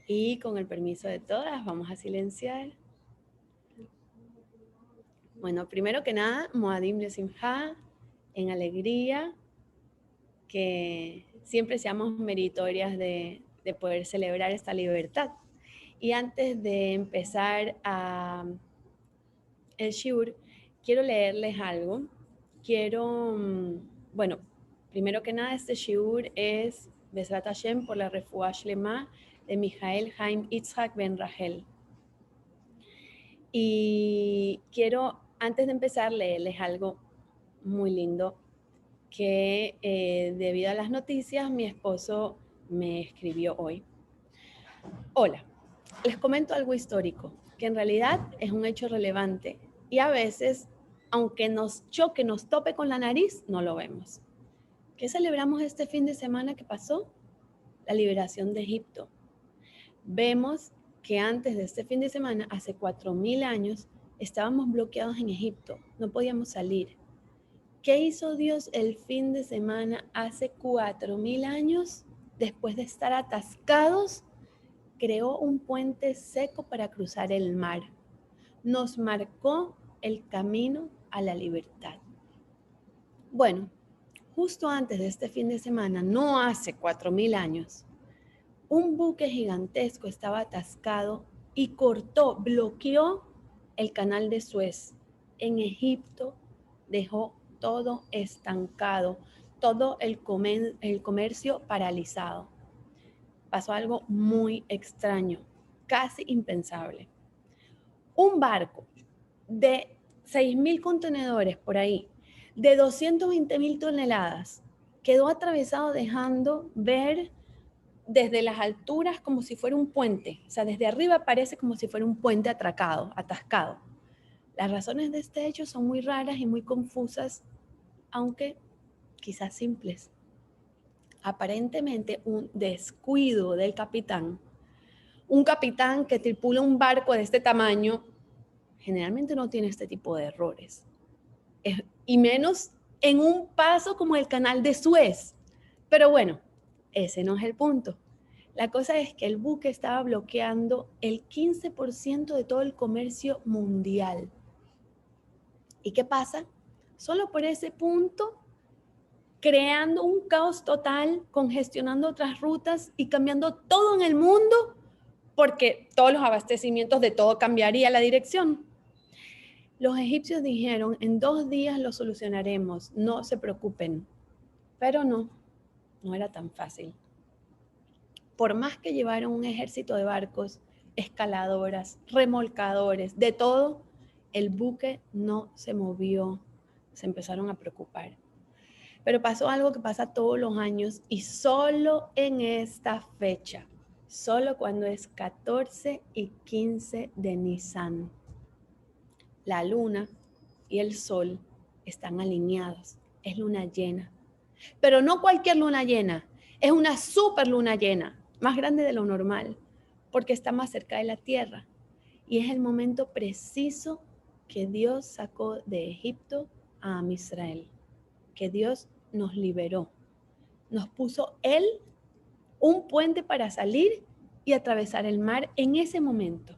Y con el permiso de todas, vamos a silenciar. Bueno, primero que nada, Moadim de Simha, en alegría, que siempre seamos meritorias de poder celebrar esta libertad. Y antes de empezar el shiur, quiero leerles algo. Bueno, primero que nada, este shiur es Besrat Hashem por la refuá shlema de Mijael Haim Itzhak Ben Rahel. Y quiero, antes de empezar, leerles algo muy lindo que debido a las noticias mi esposo me escribió hoy. Hola, les comento algo histórico, que en realidad es un hecho relevante y a veces, aunque nos choque, nos tope con la nariz, no lo vemos. ¿Qué celebramos este fin de semana que pasó? La liberación de Egipto. Vemos que antes de este fin de semana, hace 4000 años, estábamos bloqueados en Egipto, no podíamos salir. ¿Qué hizo Dios el fin de semana hace 4000 años? Después de estar atascados, creó un puente seco para cruzar el mar. Nos marcó el camino a la libertad. Bueno, justo antes de este fin de semana, no hace 4000 años, un buque gigantesco estaba atascado y bloqueó el canal de Suez. En Egipto dejó todo estancado, todo el comercio paralizado. Pasó algo muy extraño, casi impensable. Un barco de 6.000 contenedores por ahí, de 220.000 toneladas, quedó atravesado dejando ver desde las alturas como si fuera un puente. O sea, desde arriba parece como si fuera un puente atascado. Las razones de este hecho son muy raras y muy confusas, aunque quizás simples. Aparentemente un descuido del capitán. Un capitán que tripula un barco de este tamaño generalmente no tiene este tipo de errores. Y menos en un paso como el canal de Suez. Pero bueno, ese no es el punto. La cosa es que el buque estaba bloqueando el 15% de todo el comercio mundial. ¿Y qué pasa? Solo por ese punto, creando un caos total, congestionando otras rutas y cambiando todo en el mundo, porque todos los abastecimientos de todo cambiaría la dirección. Los egipcios dijeron, en 2 días lo solucionaremos, no se preocupen. Pero no era tan fácil. Por más que llevaron un ejército de barcos, escaladoras, remolcadores, de todo, el buque no se movió. Se empezaron a preocupar. Pero pasó algo que pasa todos los años y solo en esta fecha, solo cuando es 14 y 15 de Nisan. La luna y el sol están alineados. Es luna llena. Pero no cualquier luna llena. Es una super luna llena, más grande de lo normal, porque está más cerca de la tierra. Y es el momento preciso que Dios sacó de Egipto a Israel, que Dios nos liberó. Nos puso Él un puente para salir y atravesar el mar en ese momento.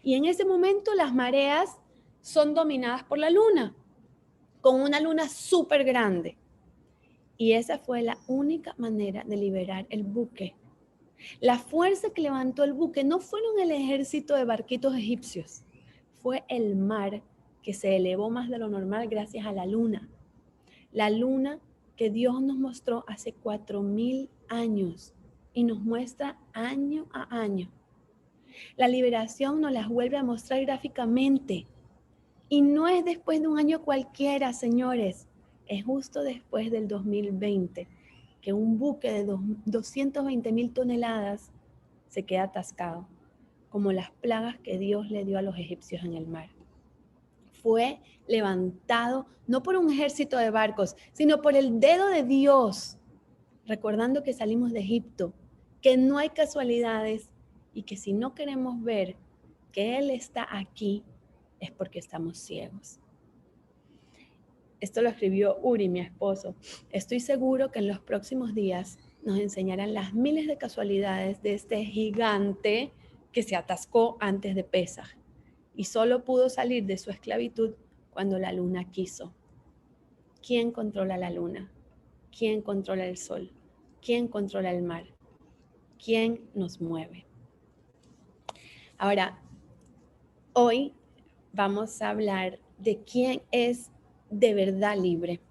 Y en ese momento las mareas son dominadas por la luna, con una luna súper grande. Y esa fue la única manera de liberar el buque. La fuerza que levantó el buque no fueron el ejército de barquitos egipcios, fue el mar que se elevó más de lo normal gracias a la luna. La luna que Dios nos mostró hace 4000 años y nos muestra año a año. La liberación nos las vuelve a mostrar gráficamente. Y no es después de un año cualquiera, señores. Es justo después del 2020 que un buque de 220.000 toneladas se queda atascado, como las plagas que Dios le dio a los egipcios en el mar. Fue levantado no por un ejército de barcos, sino por el dedo de Dios, recordando que salimos de Egipto, que no hay casualidades y que si no queremos ver que Él está aquí, es porque estamos ciegos. Esto lo escribió Uri, mi esposo. Estoy seguro que en los próximos días nos enseñaran las miles de casualidades de este gigante que se atascó antes de Pesaj y solo pudo salir de su esclavitud cuando la luna quiso. ¿Quién controla la luna? ¿Quién controla el sol? ¿Quién controla el mar? ¿Quién nos mueve? Ahora, hoy vamos a hablar de quién es de verdad libre.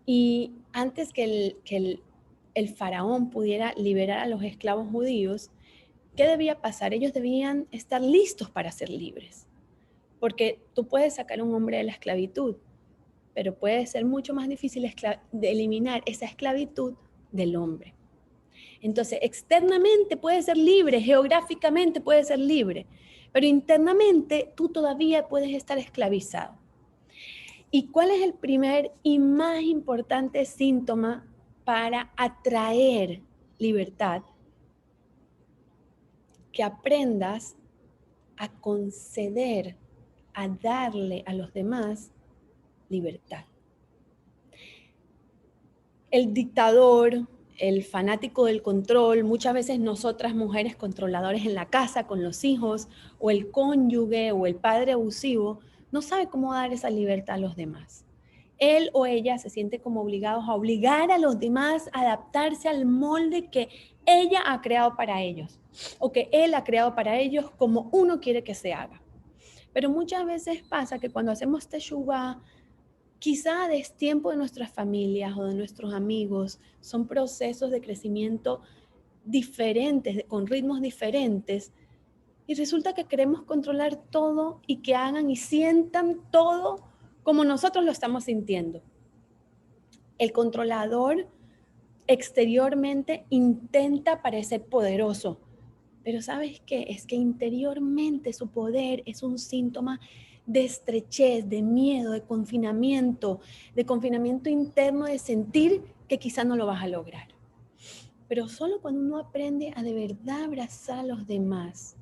Y antes que el faraón pudiera liberar a los esclavos judíos, ¿qué debía pasar? Ellos debían estar listos para ser libres. Porque tú puedes sacar a un hombre de la esclavitud, pero puede ser mucho más difícil de eliminar esa esclavitud del hombre. Entonces, externamente puede ser libre, geográficamente puede ser libre, pero internamente tú todavía puedes estar esclavizado. ¿Y cuál es el primer y más importante síntoma para atraer libertad? Que aprendas a conceder, a darle a los demás libertad. El dictador, el fanático del control, muchas veces nosotras mujeres controladoras en la casa con los hijos, o el cónyuge o el padre abusivo, no sabe cómo dar esa libertad a los demás. Él o ella se siente como obligados a obligar a los demás a adaptarse al molde que ella ha creado para ellos, o que él ha creado para ellos como uno quiere que se haga. Pero muchas veces pasa que cuando hacemos teshuvá, quizá a destiempo de nuestras familias o de nuestros amigos, son procesos de crecimiento diferentes, con ritmos diferentes, y resulta que queremos controlar todo y que hagan y sientan todo como nosotros lo estamos sintiendo. El controlador exteriormente intenta parecer poderoso, pero ¿sabes qué? Es que interiormente su poder es un síntoma de estrechez, de miedo, de confinamiento interno, de sentir que quizá no lo vas a lograr. Pero solo cuando uno aprende a de verdad abrazar a los demás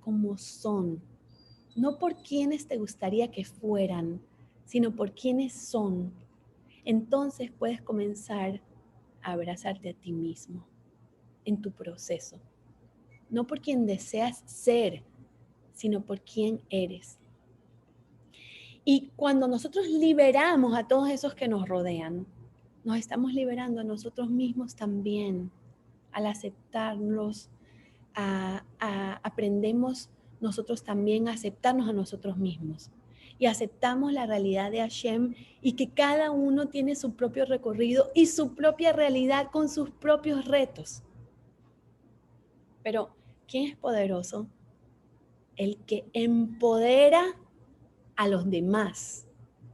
como son, no por quienes te gustaría que fueran, sino por quienes son, entonces puedes comenzar a abrazarte a ti mismo en tu proceso. No por quien deseas ser, sino por quien eres. Y cuando nosotros liberamos a todos esos que nos rodean, nos estamos liberando a nosotros mismos también. Al aceptarlos, aprendemos nosotros también a aceptarnos a nosotros mismos. Y aceptamos la realidad de Hashem y que cada uno tiene su propio recorrido y su propia realidad con sus propios retos. Pero, ¿quién es poderoso? El que empodera a los demás,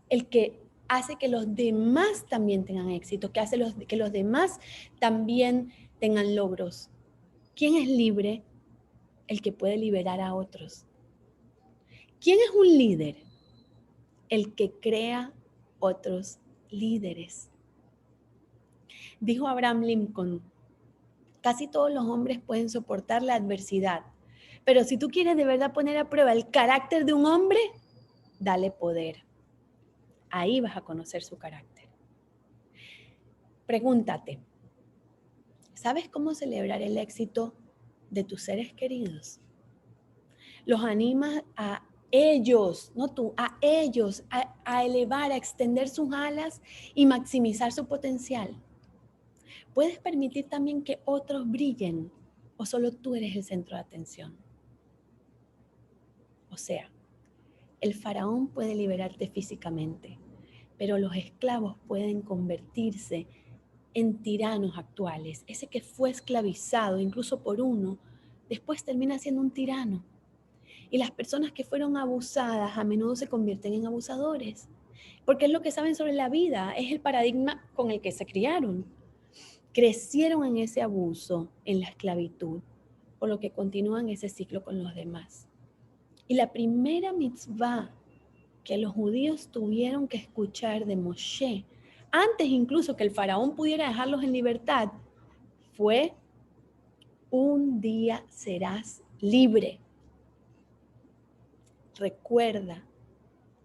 el que hace que los demás también tengan éxito, que hace que los demás también tengan logros. ¿Quién es libre? El que puede liberar a otros. ¿Quién es un líder? El que crea otros líderes. Dijo Abraham Lincoln, casi todos los hombres pueden soportar la adversidad, pero si tú quieres de verdad poner a prueba el carácter de un hombre, dale poder. Ahí vas a conocer su carácter. Pregúntate, ¿sabes cómo celebrar el éxito de tus seres queridos? Los animas a ellos, no tú, a ellos, a elevar, a extender sus alas y maximizar su potencial. ¿Puedes permitir también que otros brillen o solo tú eres el centro de atención? O sea, el faraón puede liberarte físicamente, pero los esclavos pueden convertirse en tiranos actuales. Ese que fue esclavizado incluso por uno, después termina siendo un tirano. Y las personas que fueron abusadas a menudo se convierten en abusadores, porque es lo que saben sobre la vida, es el paradigma con el que se criaron. Crecieron en ese abuso, en la esclavitud, por lo que continúan ese ciclo con los demás. Y la primera mitzvah que los judíos tuvieron que escuchar de Moshe, antes incluso que el faraón pudiera dejarlos en libertad, fue: un día serás libre. Recuerda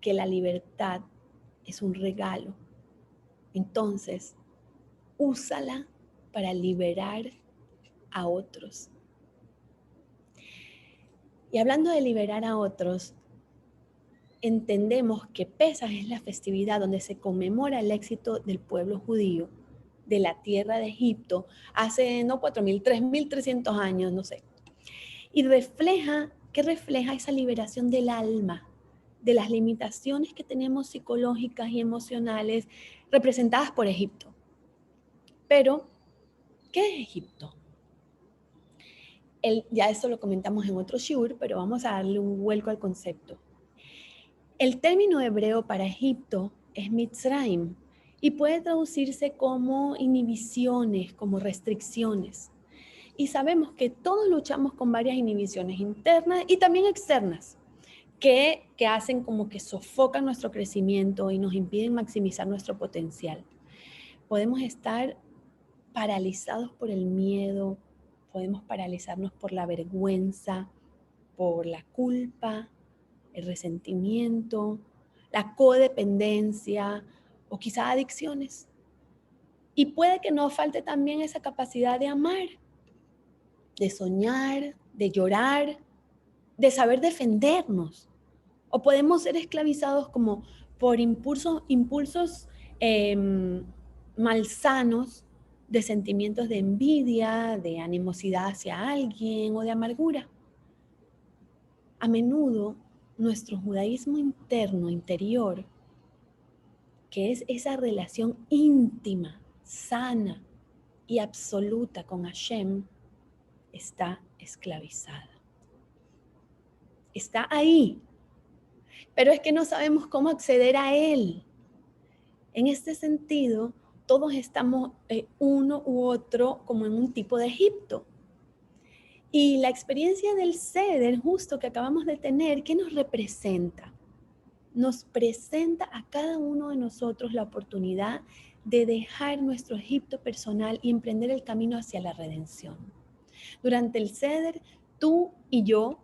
que la libertad es un regalo. Entonces, úsala para liberar a otros. Y hablando de liberar a otros, entendemos que Pesaj es la festividad donde se conmemora el éxito del pueblo judío de la tierra de Egipto hace no 4.000, 3.300 años, no sé. Y ¿qué refleja esa liberación del alma, de las limitaciones que tenemos psicológicas y emocionales representadas por Egipto? Pero, ¿qué es Egipto? Ya eso lo comentamos en otro shiur, pero vamos a darle un vuelco al concepto. El término hebreo para Egipto es Mitzrayim y puede traducirse como inhibiciones, como restricciones. Y sabemos que todos luchamos con varias inhibiciones internas y también externas, que hacen como que sofocan nuestro crecimiento y nos impiden maximizar nuestro potencial. Podemos estar paralizados por el miedo, podemos paralizarnos por la vergüenza, por la culpa, el resentimiento, la codependencia o quizá adicciones. Y puede que nos falte también esa capacidad de amar, de soñar, de llorar, de saber defendernos. O podemos ser esclavizados como por impulsos malsanos de sentimientos de envidia, de animosidad hacia alguien o de amargura. A menudo nuestro judaísmo interno, interior, que es esa relación íntima, sana y absoluta con Hashem, está esclavizada. Está ahí, pero es que no sabemos cómo acceder a él. En este sentido, todos estamos uno u otro como en un tipo de Egipto. Y la experiencia del Seder justo que acabamos de tener, ¿qué nos representa? Nos presenta a cada uno de nosotros la oportunidad de dejar nuestro Egipto personal y emprender el camino hacia la redención. Durante el Seder, tú y yo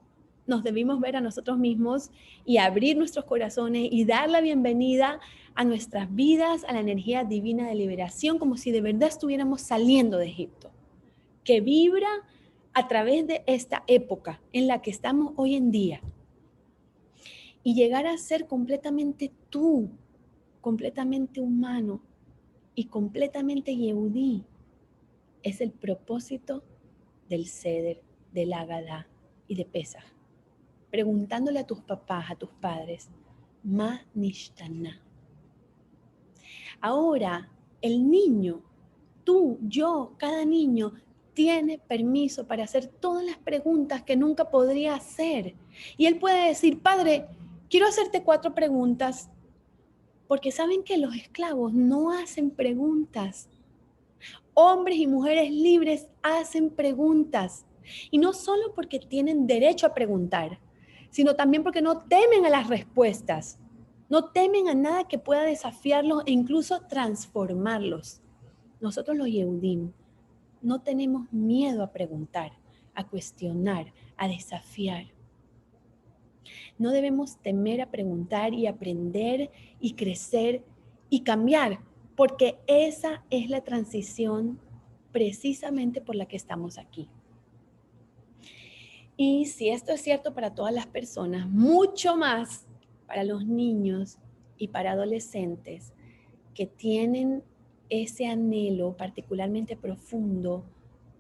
nos debimos ver a nosotros mismos y abrir nuestros corazones y dar la bienvenida a nuestras vidas, a la energía divina de liberación, como si de verdad estuviéramos saliendo de Egipto, que vibra a través de esta época en la que estamos hoy en día. Y llegar a ser completamente tú, completamente humano y completamente yehudí, es el propósito del Seder, del Agadá y de Pesaj. Preguntándole a tus papás, a tus padres, Ma Nishtana. Ahora, el niño, tú, yo, cada niño, tiene permiso para hacer todas las preguntas que nunca podría hacer. Y él puede decir, padre, quiero hacerte 4 preguntas, porque saben que los esclavos no hacen preguntas. Hombres y mujeres libres hacen preguntas. Y no solo porque tienen derecho a preguntar, sino también porque no temen a las respuestas. No temen a nada que pueda desafiarlos e incluso transformarlos. Nosotros los Yehudim no tenemos miedo a preguntar, a cuestionar, a desafiar. No debemos temer a preguntar y aprender y crecer y cambiar, porque esa es la transición precisamente por la que estamos aquí. Y si esto es cierto para todas las personas, mucho más para los niños y para adolescentes que tienen ese anhelo particularmente profundo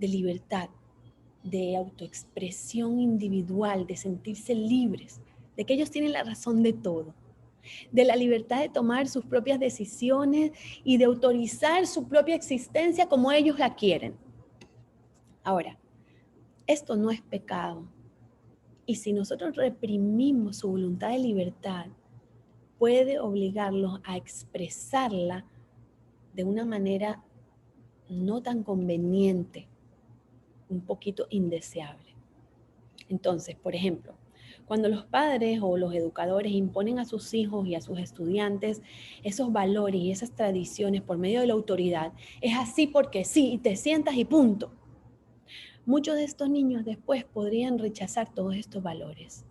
de libertad, de autoexpresión individual, de sentirse libres, de que ellos tienen la razón de todo, de la libertad de tomar sus propias decisiones y de autorizar su propia existencia como ellos la quieren. Ahora, esto no es pecado. Y si nosotros reprimimos su voluntad de libertad, puede obligarlos a expresarla de una manera no tan conveniente, un poquito indeseable. Entonces, por ejemplo, cuando los padres o los educadores imponen a sus hijos y a sus estudiantes esos valores y esas tradiciones por medio de la autoridad, es así porque sí, y te sientas y punto. Muchos de estos niños después podrían rechazar todos estos valores.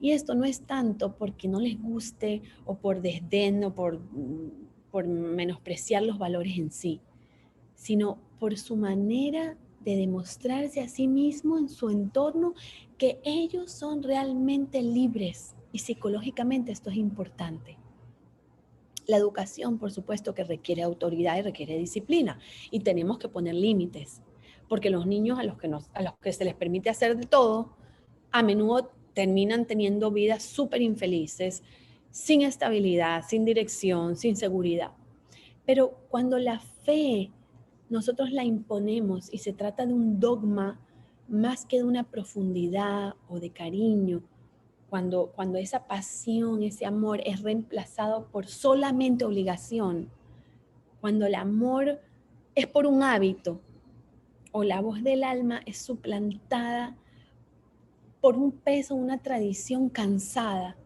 Y esto no es tanto porque no les guste o por desdén o por menospreciar los valores en sí, sino por su manera de demostrarse a sí mismo en su entorno que ellos son realmente libres. Y psicológicamente esto es importante. La educación, por supuesto, que requiere autoridad y requiere disciplina. Y tenemos que poner límites. Porque los niños a los que se les permite hacer de todo, a menudo terminan teniendo vidas súper infelices, sin estabilidad, sin dirección, sin seguridad. Pero cuando la fe nosotros la imponemos y se trata de un dogma más que de una profundidad o de cariño, cuando esa pasión, ese amor es reemplazado por solamente obligación, cuando el amor es por un hábito o la voz del alma es suplantada por un peso, una tradición cansada,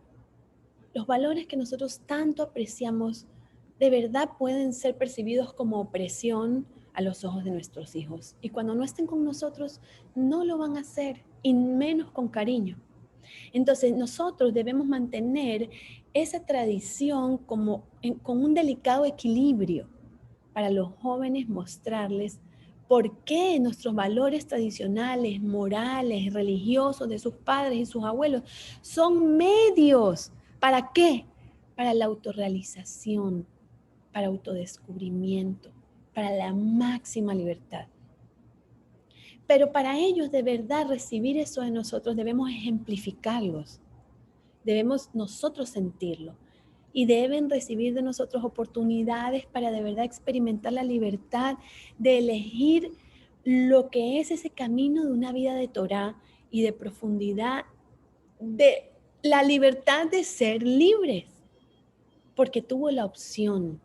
los valores que nosotros tanto apreciamos de verdad pueden ser percibidos como opresión a los ojos de nuestros hijos. Y cuando no estén con nosotros, no lo van a hacer, y menos con cariño. Entonces, nosotros debemos mantener esa tradición con un delicado equilibrio para los jóvenes, mostrarles por qué nuestros valores tradicionales, morales, religiosos de sus padres y sus abuelos son medios. ¿Para qué? Para la autorrealización, para autodescubrimiento, para la máxima libertad. Pero para ellos de verdad recibir eso de nosotros debemos ejemplificarlos, debemos nosotros sentirlo y deben recibir de nosotros oportunidades para de verdad experimentar la libertad de elegir lo que es ese camino de una vida de Torá y de profundidad, de la libertad de ser libres, porque tuvo la opción,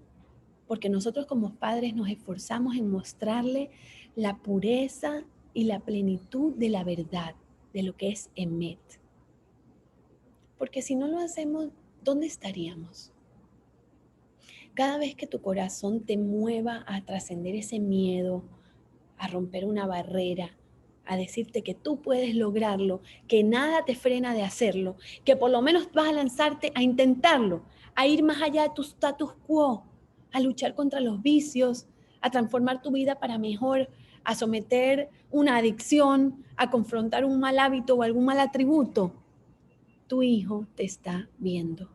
porque nosotros como padres nos esforzamos en mostrarle la pureza y la plenitud de la verdad, de lo que es Emet. Porque si no lo hacemos, ¿dónde estaríamos? Cada vez que tu corazón te mueva a trascender ese miedo, a romper una barrera, a decirte que tú puedes lograrlo, que nada te frena de hacerlo, que por lo menos vas a lanzarte a intentarlo, a ir más allá de tu status quo, a luchar contra los vicios, a transformar tu vida para mejor, a someter una adicción, a confrontar un mal hábito o algún mal atributo. Tu hijo te está viendo.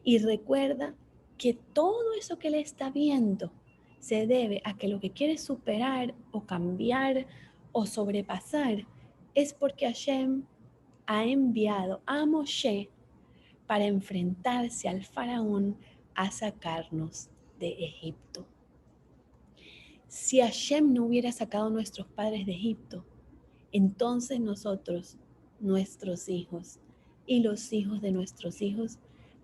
Y recuerda que todo eso que él está viendo se debe a que lo que quiere superar o cambiar o sobrepasar es porque Hashem ha enviado a Moshe para enfrentarse al faraón a sacarnos de Egipto. Si Hashem no hubiera sacado a nuestros padres de Egipto, entonces nosotros, nuestros hijos y los hijos de nuestros hijos,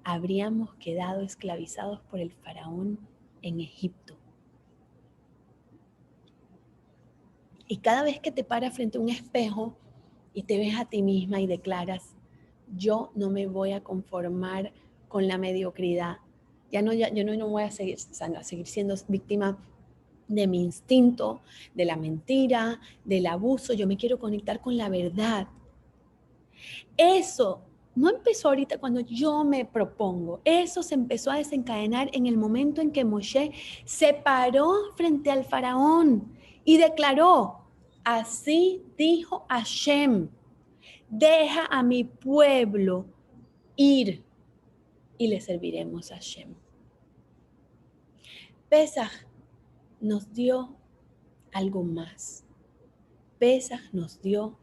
habríamos quedado esclavizados por el faraón en Egipto. Y cada vez que te paras frente a un espejo y te ves a ti misma y declaras, yo no me voy a conformar con la mediocridad, yo no voy a seguir siendo víctima de mi instinto, de la mentira, del abuso, yo me quiero conectar con la verdad. Eso no empezó ahorita cuando yo me propongo, eso se empezó a desencadenar en el momento en que Moshe se paró frente al faraón y declaró, así dijo Hashem, deja a mi pueblo ir y le serviremos a Hashem. Pesaj nos dio algo más. Pesaj nos dio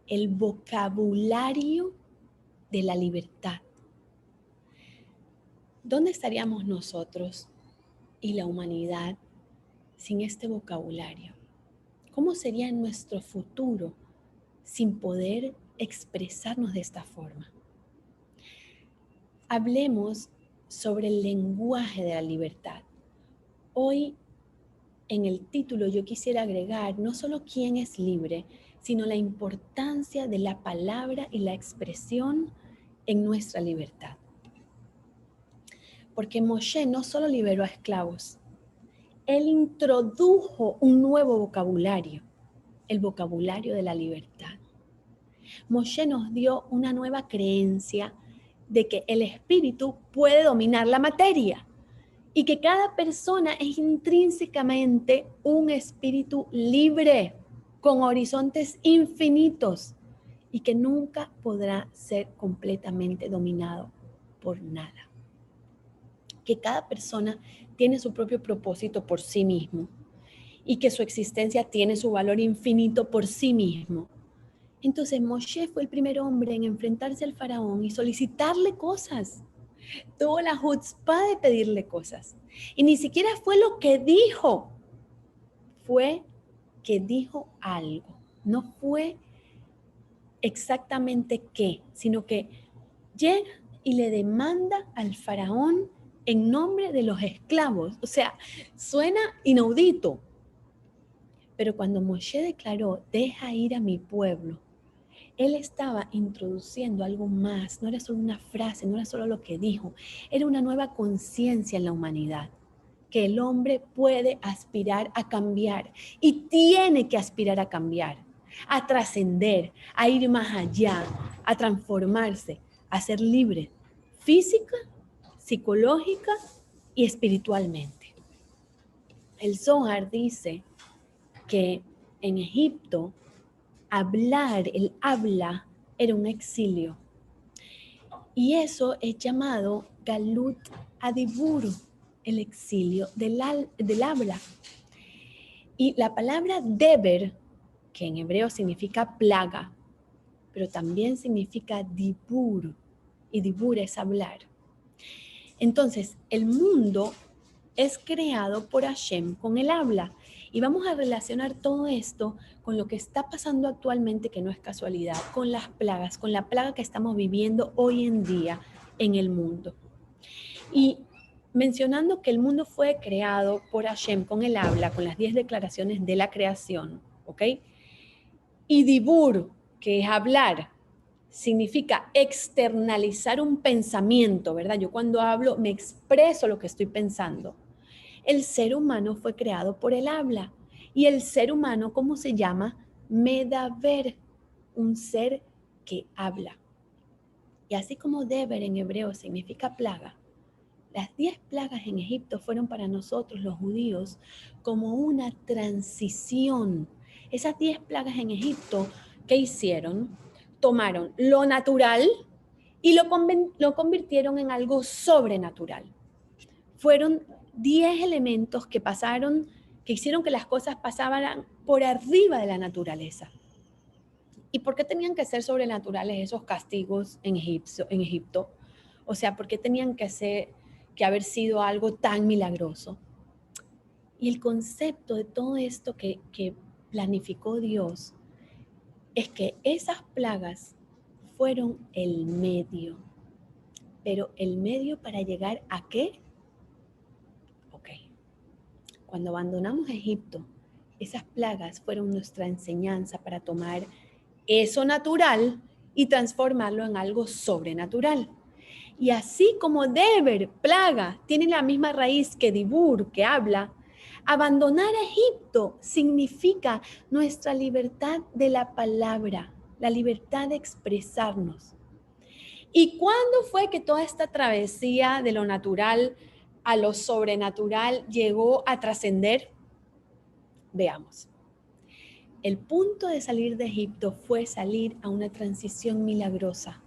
el vocabulario de la libertad. ¿Dónde estaríamos nosotros y la humanidad sin este vocabulario? ¿Cómo sería nuestro futuro sin poder expresarnos de esta forma? Hablemos sobre el lenguaje de la libertad. Hoy, en el título, yo quisiera agregar no solo quién es libre, sino la importancia de la palabra y la expresión en nuestra libertad. Porque Moshe no solo liberó a esclavos, él introdujo un nuevo vocabulario, el vocabulario de la libertad. Moshe nos dio una nueva creencia de que el espíritu puede dominar la materia y que cada persona es intrínsecamente un espíritu libre, con horizontes infinitos y que nunca podrá ser completamente dominado por nada. Que cada persona tiene su propio propósito por sí mismo y que su existencia tiene su valor infinito por sí mismo. Entonces Moshe fue el primer hombre en enfrentarse al faraón y solicitarle cosas. Tuvo la chutzpah de pedirle cosas. Y ni siquiera fue lo que dijo, fue que dijo algo. No fue exactamente qué, sino que llega y le demanda al faraón en nombre de los esclavos. O sea, suena inaudito. Pero cuando Moshe declaró, deja ir a mi pueblo, él estaba introduciendo algo más, no era solo una frase, no era solo lo que dijo, era una nueva conciencia en la humanidad, que el hombre puede aspirar a cambiar y tiene que aspirar a cambiar, a trascender, a ir más allá, a transformarse, a ser libre, física, psicológica y espiritualmente. El Zohar dice que en Egipto el habla era un exilio. Y eso es llamado Galut Adibur, el exilio del habla. Y la palabra Deber, que en hebreo significa plaga, pero también significa Dibur, y Dibur es hablar. Entonces, el mundo es creado por Hashem con el habla. Y vamos a relacionar todo esto con lo que está pasando actualmente, que no es casualidad, con las plagas, con la plaga que estamos viviendo hoy en día en el mundo. Y mencionando que el mundo fue creado por Hashem con el habla, con las 10 declaraciones de la creación, ¿ok? Y Dibur, que es hablar, significa externalizar un pensamiento, ¿verdad? Yo cuando hablo me expreso lo que estoy pensando. El ser humano fue creado por el habla. Y el ser humano, ¿cómo se llama? Medaber, un ser que habla. Y así como Deber en hebreo significa plaga, las 10 plagas en Egipto fueron para nosotros los judíos como una transición. Esas 10 plagas en Egipto, ¿qué hicieron? Tomaron lo natural y lo convirtieron en algo sobrenatural. Fueron 10 elementos que pasaron, que hicieron que las cosas pasaran por arriba de la naturaleza. ¿Y por qué tenían que ser sobrenaturales esos castigos en Egipto? O sea, ¿por qué tenían que haber sido algo tan milagroso? Y el concepto de todo esto que planificó Dios es que esas plagas fueron el medio. Pero el medio para llegar ¿a qué? Ok. Cuando abandonamos Egipto, esas plagas fueron nuestra enseñanza para tomar eso natural y transformarlo en algo sobrenatural. Y así como Deber, plaga, tiene la misma raíz que Dibur, que habla, abandonar Egipto significa nuestra libertad de la palabra, la libertad de expresarnos. ¿Y cuándo fue que toda esta travesía de lo natural a lo sobrenatural llegó a trascender? Veamos. El punto de salir de Egipto fue salir a una transición milagrosa.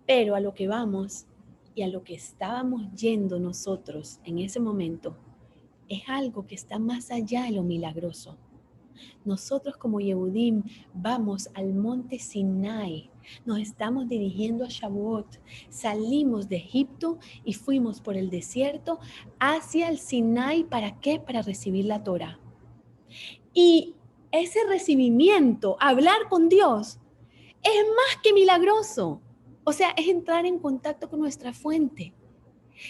Pero a lo que vamos y a lo que estábamos yendo nosotros en ese momento es algo que está más allá de lo milagroso. Nosotros como Yehudim vamos al monte Sinai, nos estamos dirigiendo a Shavuot, salimos de Egipto y fuimos por el desierto hacia el Sinai. ¿Para qué? Para recibir la Torah. Y ese recibimiento, hablar con Dios, es más que milagroso. O sea, es entrar en contacto con nuestra fuente.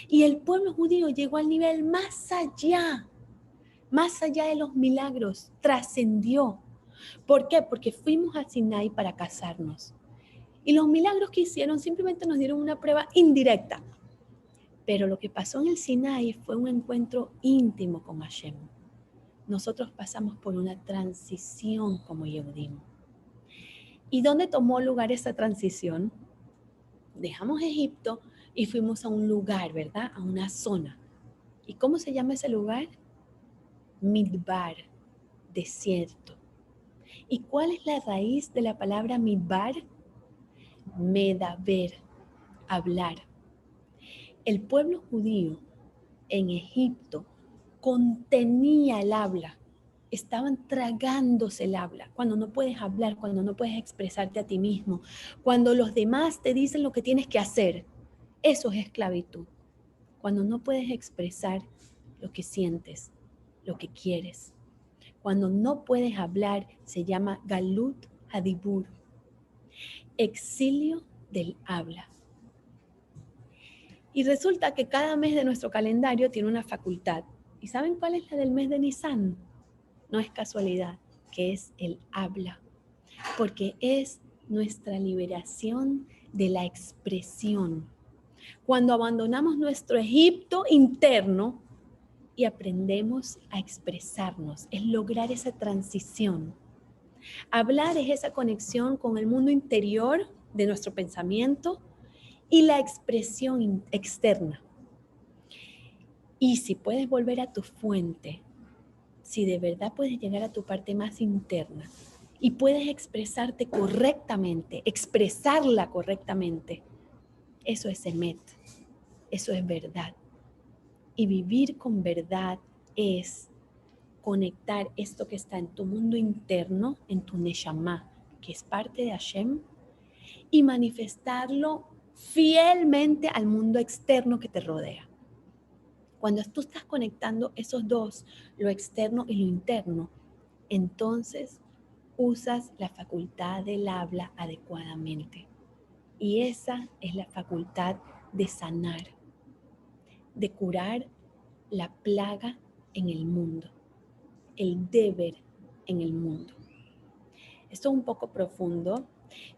Y el pueblo judío llegó al nivel más allá de los milagros, trascendió. ¿Por qué? Porque fuimos a Sinai para casarnos. Y los milagros que hicieron simplemente nos dieron una prueba indirecta. Pero lo que pasó en el Sinai fue un encuentro íntimo con Hashem. Nosotros pasamos por una transición como Yehudim. ¿Y dónde tomó lugar esa transición? Dejamos Egipto y fuimos a un lugar, ¿verdad? A una zona. ¿Y cómo se llama ese lugar? Midbar, desierto. ¿Y cuál es la raíz de la palabra midbar? Medaber, hablar. El pueblo judío en Egipto contenía el habla. Estaban tragándose el habla. Cuando no puedes hablar, cuando no puedes expresarte a ti mismo, cuando los demás te dicen lo que tienes que hacer, eso es esclavitud. Cuando no puedes expresar lo que sientes, lo que quieres. Cuando no puedes hablar, se llama Galut Hadibur, exilio del habla. Y resulta que cada mes de nuestro calendario tiene una facultad. ¿Y saben cuál es la del mes de Nisan? No es casualidad, que es el habla, porque es nuestra liberación de la expresión. Cuando abandonamos nuestro Egipto interno y aprendemos a expresarnos, es lograr esa transición. Hablar es esa conexión con el mundo interior de nuestro pensamiento y la expresión externa. Y si puedes volver a tu fuente, si de verdad puedes llegar a tu parte más interna y puedes expresarte correctamente, expresarla correctamente, eso es emet, eso es verdad. Y vivir con verdad es conectar esto que está en tu mundo interno, en tu neshama, que es parte de Hashem, y manifestarlo fielmente al mundo externo que te rodea. Cuando tú estás conectando esos dos, lo externo y lo interno, entonces usas la facultad del habla adecuadamente. Y esa es la facultad de sanar, de curar la plaga en el mundo, el deber en el mundo. Esto es un poco profundo.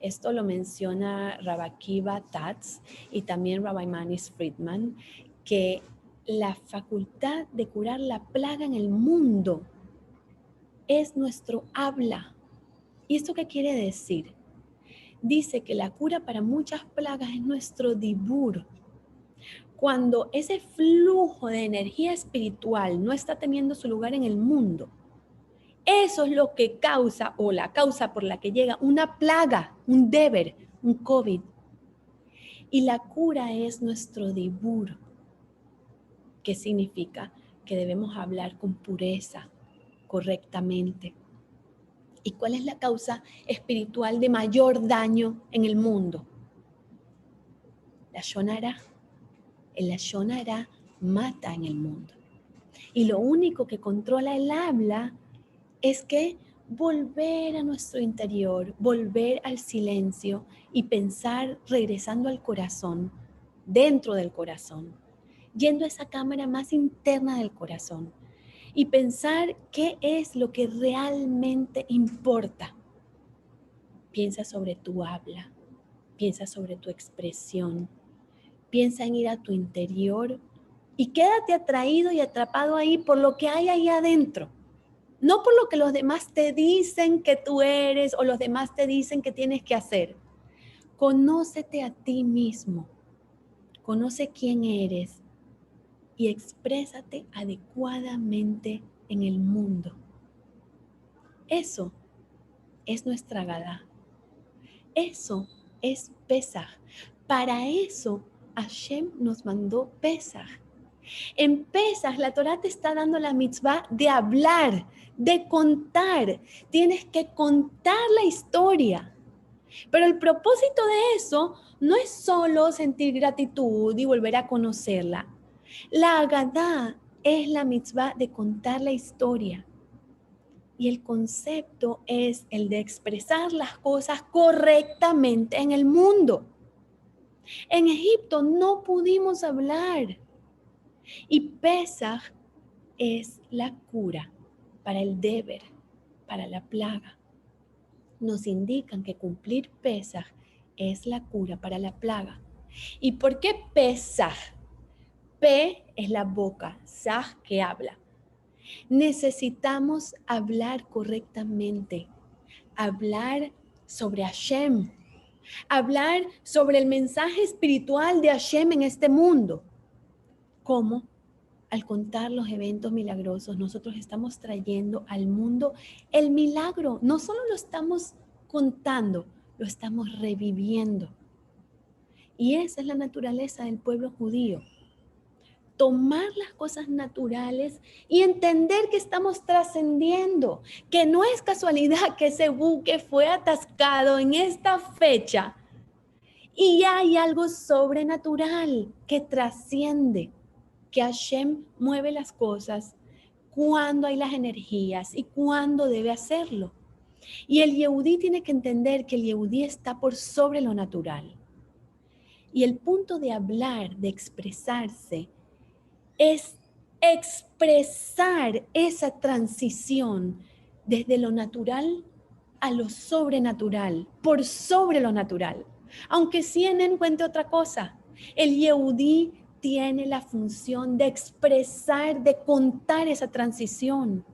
Esto lo menciona Rabbi Akiva Tatz y también Rabbi Manis Friedman, que la facultad de curar la plaga en el mundo es nuestro habla. ¿Y esto qué quiere decir? Dice que la cura para muchas plagas es nuestro dibur. Cuando ese flujo de energía espiritual no está teniendo su lugar en el mundo, eso es lo que causa o la causa por la que llega una plaga, un deber, un COVID. Y la cura es nuestro dibur. ¿Qué significa? Que debemos hablar con pureza, correctamente. ¿Y cuál es la causa espiritual de mayor daño en el mundo? La Lashon Hara. El Lashon Hara mata en el mundo. Y lo único que controla el habla es que volver a nuestro interior, volver al silencio y pensar regresando al corazón, dentro del corazón, yendo a esa cámara más interna del corazón y pensar qué es lo que realmente importa. Piensa sobre tu habla, piensa sobre tu expresión, piensa en ir a tu interior y quédate atraído y atrapado ahí por lo que hay ahí adentro. No por lo que los demás te dicen que tú eres o los demás te dicen que tienes que hacer. Conócete a ti mismo, conoce quién eres y exprésate adecuadamente en el mundo. Eso es nuestra Gadá. Eso es Pesaj. Para eso Hashem nos mandó Pesaj. En Pesaj la Torá te está dando la mitzvah de hablar, de contar. Tienes que contar la historia. Pero el propósito de eso no es solo sentir gratitud y volver a conocerla. La Agadá es la mitzvah de contar la historia. Y el concepto es el de expresar las cosas correctamente en el mundo. En Egipto no pudimos hablar. Y Pesaj es la cura para el deber, para la plaga. Nos indican que cumplir Pesaj es la cura para la plaga. ¿Y por qué Pesaj? P es la boca, Saj que habla. Necesitamos hablar correctamente, hablar sobre Hashem, hablar sobre el mensaje espiritual de Hashem en este mundo. ¿Cómo? al contar los eventos milagrosos, nosotros estamos trayendo al mundo el milagro. No solo lo estamos contando, lo estamos reviviendo. Y esa es la naturaleza del pueblo judío. Tomar las cosas naturales y entender que estamos trascendiendo, que no es casualidad que ese buque fue atascado en esta fecha y hay algo sobrenatural que trasciende, que Hashem mueve las cosas cuando hay las energías y cuando debe hacerlo. Y el Yehudí tiene que entender que el Yehudí está por sobre lo natural. Y el punto de hablar, de expresarse, es expresar esa transición desde lo natural a lo sobrenatural, por sobre lo natural. Aunque CNN encuentre otra cosa, el Yehudí tiene la función de expresar, de contar esa transición.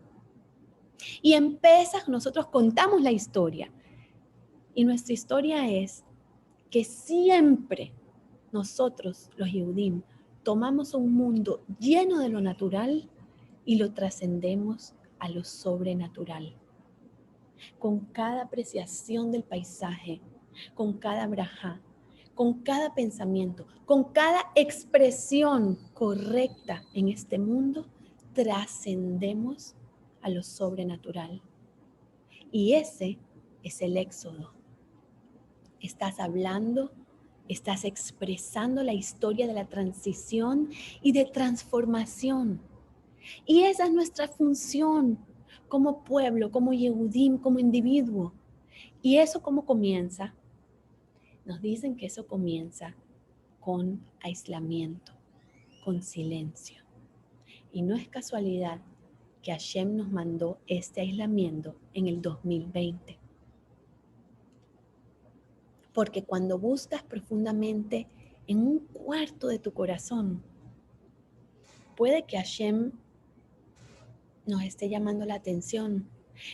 Y en Pesaj nosotros contamos la historia. Y nuestra historia es que siempre nosotros, los Yehudim, tomamos un mundo lleno de lo natural y lo trascendemos a lo sobrenatural. Con cada apreciación del paisaje, con cada brajá, con cada pensamiento, con cada expresión correcta en este mundo, trascendemos a lo sobrenatural. Y ese es el éxodo. Estás hablando, estás expresando la historia de la transición y de transformación. Y esa es nuestra función como pueblo, como Yehudim, como individuo. ¿Y eso cómo comienza? Nos dicen que eso comienza con aislamiento, con silencio. Y no es casualidad que Hashem nos mandó este aislamiento en el 2020. Porque cuando buscas profundamente en un cuarto de tu corazón, puede que Hashem nos esté llamando la atención.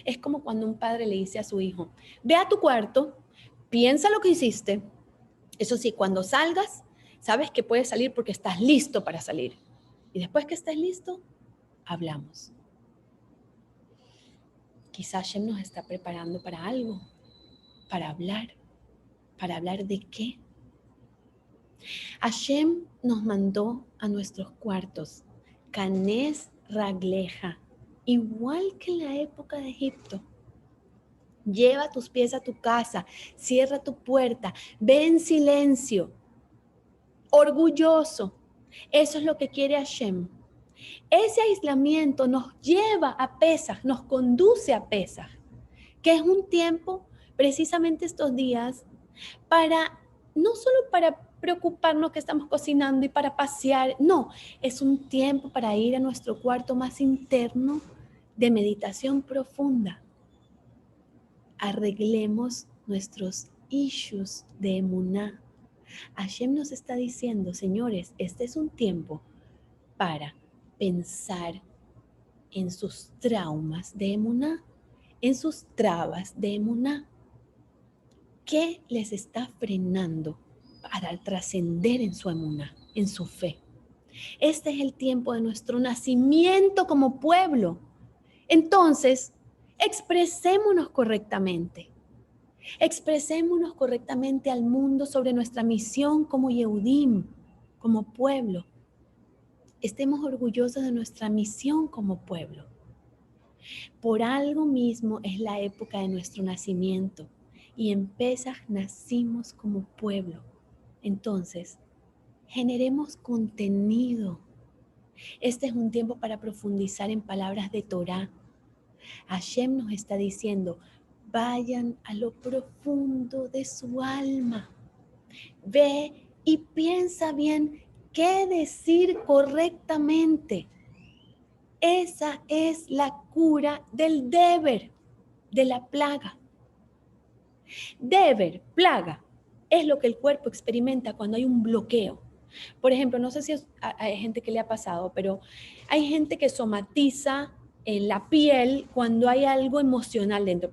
Es como cuando un padre le dice a su hijo, ve a tu cuarto, piensa lo que hiciste. Eso sí, cuando salgas, sabes que puedes salir porque estás listo para salir. Y después que estés listo, hablamos. Quizás Hashem nos está preparando para algo, para hablar. ¿Para hablar de qué? Hashem nos mandó a nuestros cuartos, Canés Ragleja, igual que en la época de Egipto. Lleva tus pies a tu casa, cierra tu puerta, ve en silencio, orgulloso. Eso es lo que quiere Hashem. Ese aislamiento nos lleva a Pesaj, nos conduce a Pesaj, que es un tiempo, precisamente estos días, no solo para preocuparnos que estamos cocinando y para pasear, no, es un tiempo para ir a nuestro cuarto más interno de meditación profunda. Arreglemos nuestros issues de emuná. Hashem nos está diciendo, señores, este es un tiempo para pensar en sus traumas de emuná, en sus trabas de emuná. ¿Qué les está frenando para trascender en su emuná, en su fe? Este es el tiempo de nuestro nacimiento como pueblo. Entonces, expresémonos correctamente. Expresémonos correctamente al mundo sobre nuestra misión como Yehudim, como pueblo. Estemos orgullosos de nuestra misión como pueblo. Por algo mismo es la época de nuestro nacimiento. Y en Pesaj nacimos como pueblo. Entonces, generemos contenido. Este es un tiempo para profundizar en palabras de Torah. Hashem nos está diciendo, vayan a lo profundo de su alma. Ve y piensa bien qué decir correctamente. Esa es la cura del deber, de la plaga. Deber, plaga, es lo que el cuerpo experimenta cuando hay un bloqueo. Por ejemplo, no sé si hay gente que le ha pasado, pero hay gente que somatiza la piel cuando hay algo emocional dentro.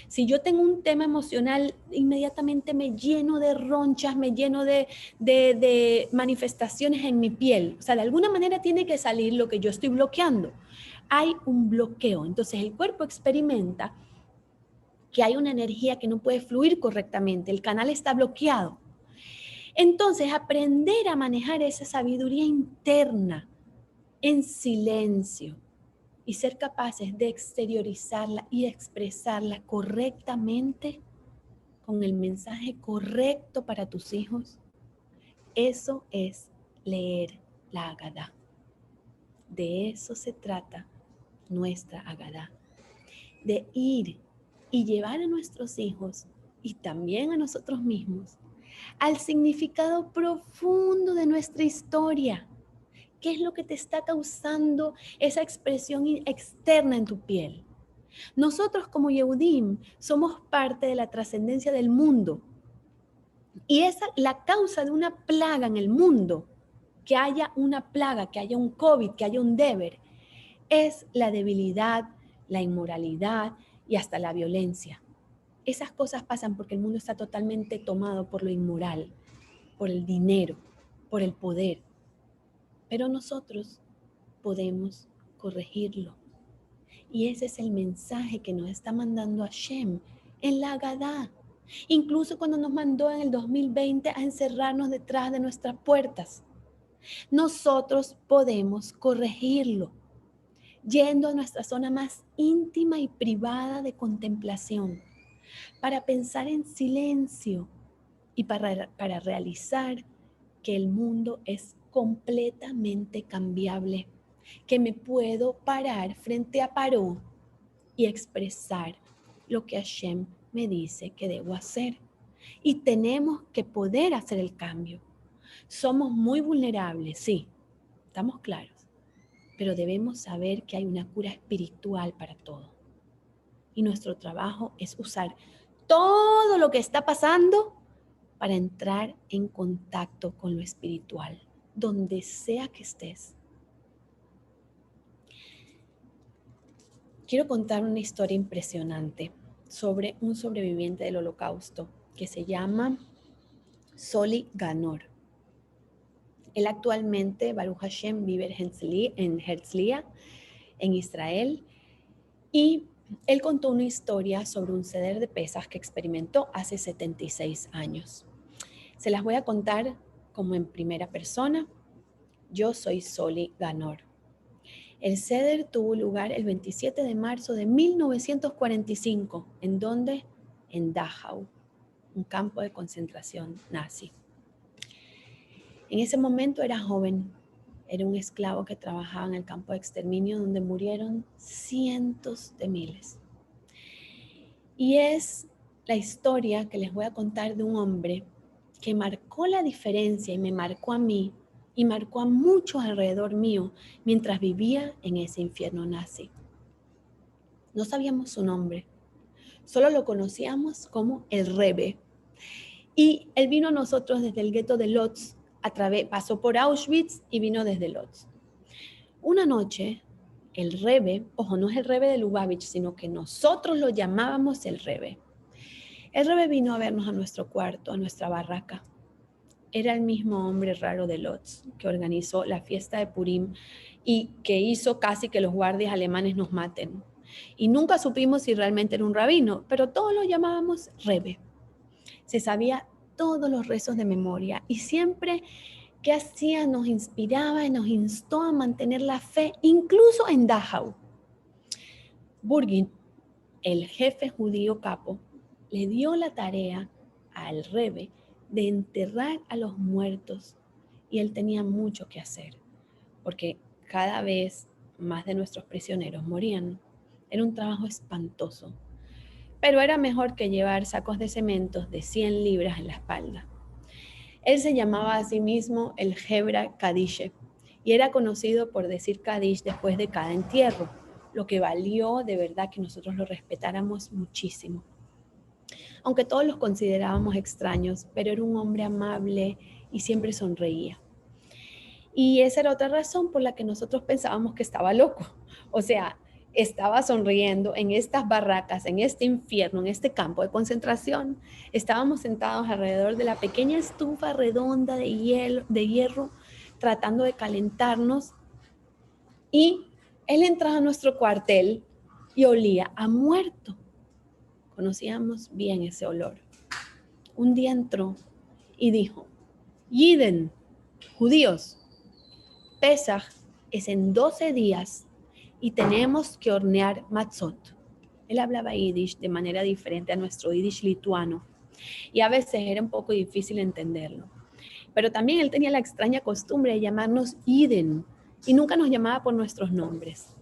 Si yo tengo un tema emocional, inmediatamente me lleno de ronchas, me lleno de manifestaciones en mi piel. O sea, de alguna manera tiene que salir lo que yo estoy bloqueando. Hay un bloqueo. Entonces el cuerpo experimenta que hay una energía que no puede fluir correctamente. El canal está bloqueado. Entonces, aprender a manejar esa sabiduría interna en silencio y ser capaces de exteriorizarla y expresarla correctamente con el mensaje correcto para tus hijos, eso es leer la Agadá. De eso se trata nuestra Agadá. De ir y llevar a nuestros hijos y también a nosotros mismos al significado profundo de nuestra historia. ¿Qué es lo que te está causando esa expresión externa en tu piel? Nosotros como Yehudim somos parte de la trascendencia del mundo. Y esa, la causa de una plaga en el mundo, que haya una plaga, que haya un COVID, que haya un deber, es la debilidad, la inmoralidad y hasta la violencia. Esas cosas pasan porque el mundo está totalmente tomado por lo inmoral, por el dinero, por el poder. Pero nosotros podemos corregirlo. Y ese es el mensaje que nos está mandando Hashem en la Agadá. Incluso cuando nos mandó en el 2020 a encerrarnos detrás de nuestras puertas. Nosotros podemos corregirlo, yendo a nuestra zona más íntima y privada de contemplación, para pensar en silencio y para realizar que el mundo es completamente cambiable, que me puedo parar frente a Paró y expresar lo que Hashem me dice que debo hacer. Y tenemos que poder hacer el cambio. Somos muy vulnerables, sí, estamos claros, pero debemos saber que hay una cura espiritual para todo. Y nuestro trabajo es usar todo lo que está pasando para entrar en contacto con lo espiritual, donde sea que estés. Quiero contar una historia impresionante sobre un sobreviviente del Holocausto que se llama Soli Ganor. Él actualmente, Baruch Hashem, vive en Herzliya, en Israel, y él contó una historia sobre un ceder de pesas que experimentó hace 76 años. Se las voy a contar como en primera persona. Yo soy Soli Ganor. El ceder tuvo lugar el 27 de marzo de 1945. ¿En dónde? En Dachau, un campo de concentración nazi. En ese momento era joven, era un esclavo que trabajaba en el campo de exterminio donde murieron cientos de miles. Y es la historia que les voy a contar de un hombre que marcó la diferencia y me marcó a mí y marcó a muchos alrededor mío mientras vivía en ese infierno nazi. No sabíamos su nombre, solo lo conocíamos como el Rebbe. Y él vino a nosotros desde el gueto de Lodz, pasó por Auschwitz y vino desde Lodz. Una noche, el Rebbe, ojo, no es el Rebbe de Lubavitch, sino que nosotros lo llamábamos el Rebbe. El Rebbe vino a vernos a nuestro cuarto, a nuestra barraca. Era el mismo hombre raro de Lodz que organizó la fiesta de Purim y que hizo casi que los guardias alemanes nos maten. Y nunca supimos si realmente era un rabino, pero todos lo llamábamos Rebbe. Se sabía todos los rezos de memoria y siempre que hacía nos inspiraba y nos instó a mantener la fe, incluso en Dachau. Burgin, el jefe judío capo, le dio la tarea al Rebbe de enterrar a los muertos y él tenía mucho que hacer, porque cada vez más de nuestros prisioneros morían. Era un trabajo espantoso, pero era mejor que llevar sacos de cementos de 100 libras en la espalda. Él se llamaba a sí mismo el Hebra Kadishe y era conocido por decir Kadish después de cada entierro, lo que valió de verdad que nosotros lo respetáramos muchísimo. Aunque todos los considerábamos extraños, pero era un hombre amable y siempre sonreía. Y esa era otra razón por la que nosotros pensábamos que estaba loco. O sea, estaba sonriendo en estas barracas, en este infierno, en este campo de concentración. Estábamos sentados alrededor de la pequeña estufa redonda de hierro, tratando de calentarnos, y él entraba a nuestro cuartel y olía a muerto. Conocíamos bien ese olor. Un día entró y dijo: Yiden, judíos, Pesaj es en 12 días y tenemos que hornear matzot. Él hablaba yiddish de manera diferente a nuestro yiddish lituano y a veces era un poco difícil entenderlo. Pero también él tenía la extraña costumbre de llamarnos Yiden y nunca nos llamaba por nuestros nombres.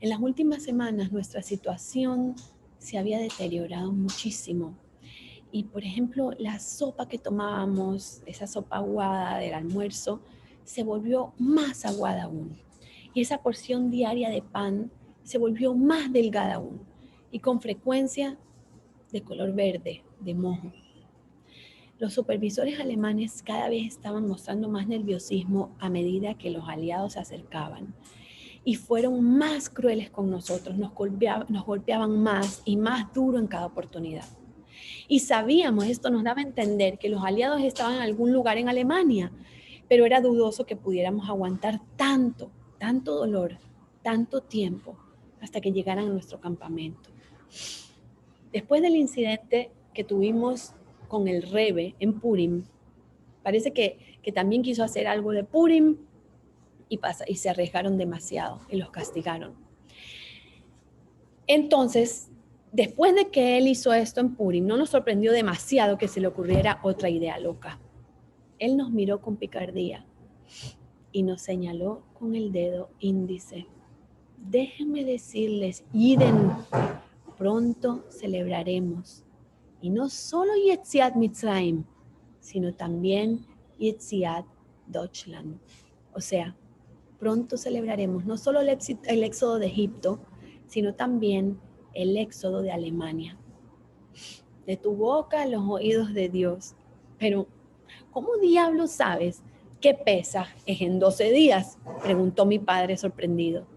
En las últimas semanas nuestra situación se había deteriorado muchísimo. Y, por ejemplo, la sopa que tomábamos, esa sopa aguada del almuerzo, se volvió más aguada aún. Y esa porción diaria de pan se volvió más delgada aún. Y con frecuencia de color verde, de moho. Los supervisores alemanes cada vez estaban mostrando más nerviosismo a medida que los aliados se acercaban. Y fueron más crueles con nosotros, nos golpeaban más y más duro en cada oportunidad. Y sabíamos, esto nos daba a entender que los aliados estaban en algún lugar en Alemania, pero era dudoso que pudiéramos aguantar tanto dolor, tanto tiempo, hasta que llegaran a nuestro campamento. Después del incidente que tuvimos con el Rebe en Purim, parece que también quiso hacer algo de Purim y se arriesgaron demasiado y los castigaron. Entonces, después de que él hizo esto en Purim, no nos sorprendió demasiado que se le ocurriera otra idea loca. Él nos miró con picardía y nos señaló con el dedo índice. Déjenme decirles, Yiden, pronto celebraremos. Y no solo Yetziat Mitzrayim, sino también Yetziat Deutschland. O sea, pronto celebraremos no solo el éxodo de Egipto, sino también el éxodo de Alemania. De tu boca a los oídos de Dios. Pero, ¿cómo diablos sabes qué Pesaj es en 12 días? Preguntó mi padre sorprendido.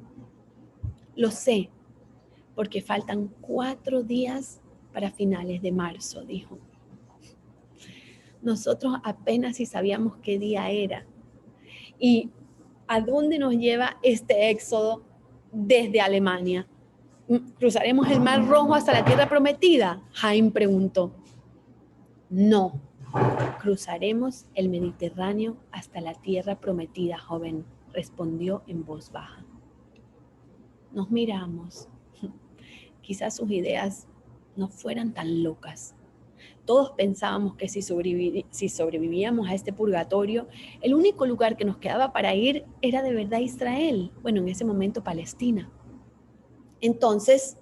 Lo sé, porque faltan 4 días para finales de marzo, dijo. Nosotros apenas si sabíamos qué día era. ¿Y a dónde nos lleva este éxodo desde Alemania? ¿Cruzaremos el Mar Rojo hasta la Tierra Prometida? Jaime preguntó. No, cruzaremos el Mediterráneo hasta la Tierra Prometida, joven, respondió en voz baja. Nos miramos. Quizás sus ideas no fueran tan locas. Todos pensábamos que si sobrevivíamos a este purgatorio, el único lugar que nos quedaba para ir era de verdad Israel, bueno, en ese momento Palestina. Entonces,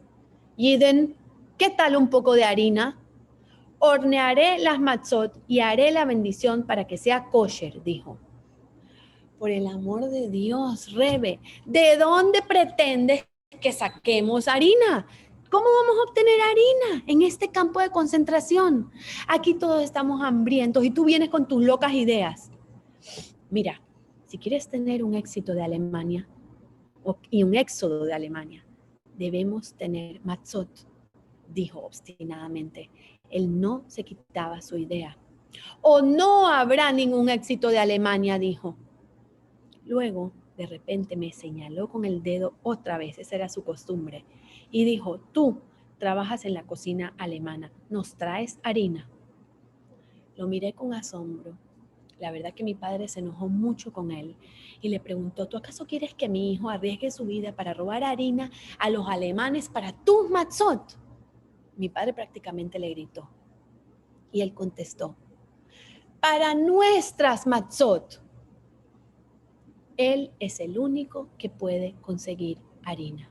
Yiden, ¿qué tal un poco de harina? Hornearé las matzot y haré la bendición para que sea kosher, dijo. Por el amor de Dios, Rebe, ¿de dónde pretendes que saquemos harina? ¿Cómo vamos a obtener harina en este campo de concentración? Aquí todos estamos hambrientos y tú vienes con tus locas ideas. Mira, si quieres tener un éxito de Alemania y un éxodo de Alemania, debemos tener matzot, dijo obstinadamente. Él no se quitaba su idea. O no habrá ningún éxito de Alemania, dijo. Luego, de repente, me señaló con el dedo otra vez, esa era su costumbre, y dijo, tú trabajas en la cocina alemana, ¿nos traes harina? Lo miré con asombro. La verdad que mi padre se enojó mucho con él y le preguntó, ¿tú acaso quieres que mi hijo arriesgue su vida para robar harina a los alemanes para tus matzot? Mi padre prácticamente le gritó. Y él contestó, para nuestras matzot. Él es el único que puede conseguir harina.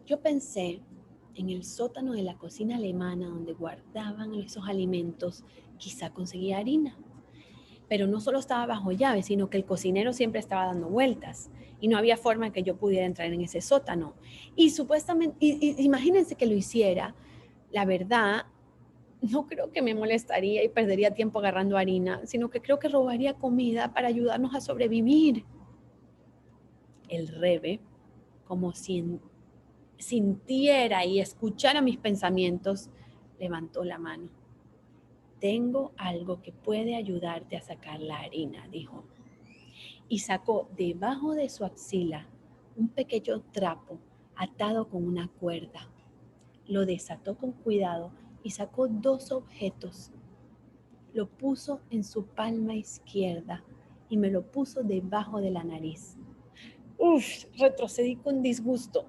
Yo pensé en el sótano de la cocina alemana donde guardaban esos alimentos, quizá conseguía harina. Pero no solo estaba bajo llave, sino que el cocinero siempre estaba dando vueltas y no había forma que yo pudiera entrar en ese sótano. Y supuestamente, imagínense que lo hiciera, la verdad, no creo que me molestaría y perdería tiempo agarrando harina, sino que creo que robaría comida para ayudarnos a sobrevivir. El Rebe como si sintiera y escuchara mis pensamientos, levantó la mano. Tengo algo que puede ayudarte a sacar la harina, dijo. Y sacó debajo de su axila un pequeño trapo atado con una cuerda. Lo desató con cuidado y sacó 2 objetos. Lo puso en su palma izquierda y me lo puso debajo de la nariz. Retrocedí con disgusto.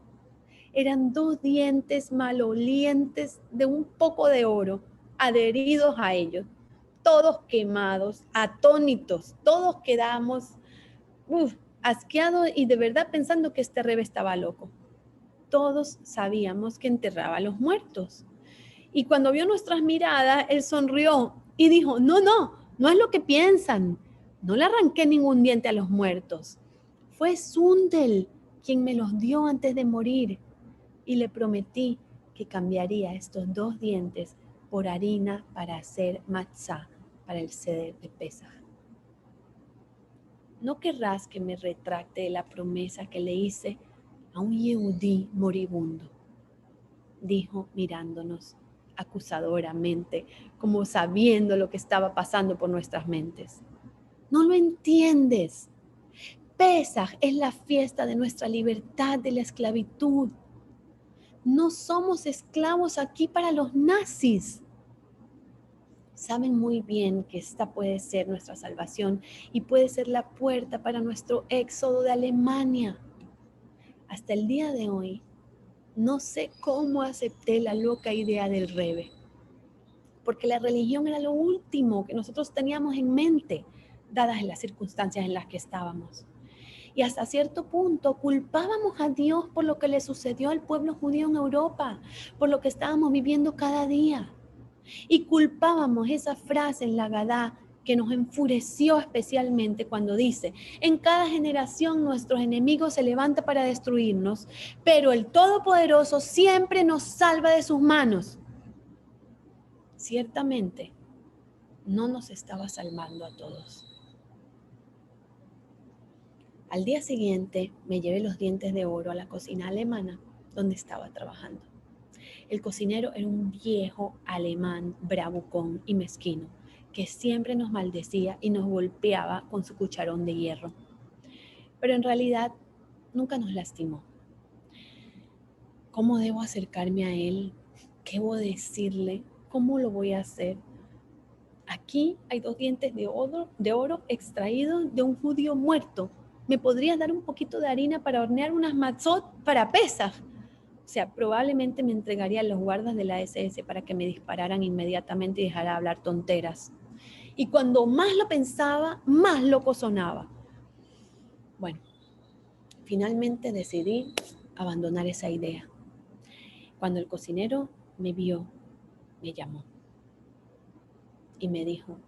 Eran 2 dientes malolientes de un poco de oro adheridos a ellos, todos quemados, atónitos, todos quedamos asqueados y de verdad pensando que este rebe estaba loco. Todos sabíamos que enterraba a los muertos. Y cuando vio nuestras miradas, él sonrió y dijo, no es lo que piensan. No le arranqué ningún diente a los muertos. Fue Sundel quien me los dio antes de morir. Y le prometí que cambiaría estos 2 dientes por harina para hacer matzá para el Seder de Pesaj. ¿No querrás que me retracte de la promesa que le hice a un yehudí moribundo? Dijo mirándonos acusadoramente, como sabiendo lo que estaba pasando por nuestras mentes. No lo entiendes. Pesaj es la fiesta de nuestra libertad de la esclavitud. No somos esclavos aquí para los nazis. Saben muy bien que esta puede ser nuestra salvación y puede ser la puerta para nuestro éxodo de Alemania. Hasta el día de hoy, no sé cómo acepté la loca idea del Rebe, porque la religión era lo último que nosotros teníamos en mente, dadas las circunstancias en las que estábamos. Y hasta cierto punto culpábamos a Dios por lo que le sucedió al pueblo judío en Europa, por lo que estábamos viviendo cada día. Y culpábamos esa frase en la Agadá que nos enfureció especialmente cuando dice, en cada generación nuestros enemigos se levantan para destruirnos, pero el Todopoderoso siempre nos salva de sus manos. Ciertamente, no nos estaba salvando a todos. Al día siguiente me llevé los dientes de oro a la cocina alemana donde estaba trabajando. El cocinero era un viejo alemán bravucón y mezquino que siempre nos maldecía y nos golpeaba con su cucharón de hierro. Pero en realidad nunca nos lastimó. ¿Cómo debo acercarme a él? ¿Qué debo decirle? ¿Cómo lo voy a hacer? Aquí hay 2 dientes de oro extraídos de un judío muerto. ¿Me podrías dar un poquito de harina para hornear unas matzot para Pesaj? O sea, probablemente me entregaría a los guardas de la SS para que me dispararan inmediatamente y dejara de hablar tonteras. Y cuando más lo pensaba, más loco sonaba. Bueno, finalmente decidí abandonar esa idea. Cuando el cocinero me vio, me llamó y me dijo,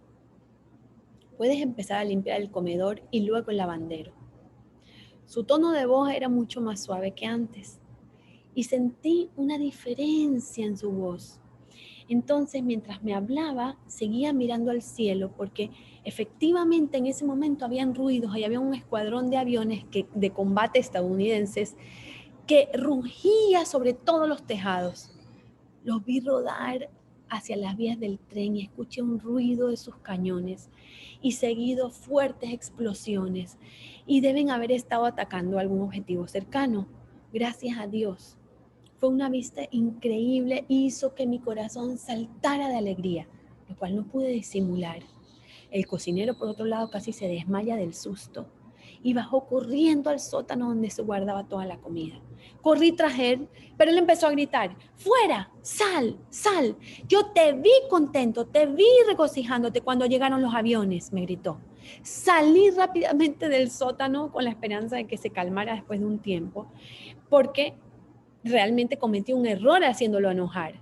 puedes empezar a limpiar el comedor y luego el lavandero. Su tono de voz era mucho más suave que antes y sentí una diferencia en su voz. Entonces, mientras me hablaba, seguía mirando al cielo porque efectivamente en ese momento habían ruidos y había un escuadrón de aviones de combate estadounidenses que rugía sobre todos los tejados. Los vi rodar hacia las vías del tren y escuché un ruido de sus cañones y seguido fuertes explosiones y deben haber estado atacando algún objetivo cercano. Gracias a Dios. Fue una vista increíble y hizo que mi corazón saltara de alegría, lo cual no pude disimular. El cocinero, por otro lado, casi se desmaya del susto y bajó corriendo al sótano donde se guardaba toda la comida. Corrí tras él, pero él empezó a gritar, ¡fuera! ¡Sal! ¡Sal! Yo te vi contento, te vi regocijándote cuando llegaron los aviones, me gritó. Salí rápidamente del sótano con la esperanza de que se calmara después de un tiempo, porque realmente cometí un error haciéndolo enojar.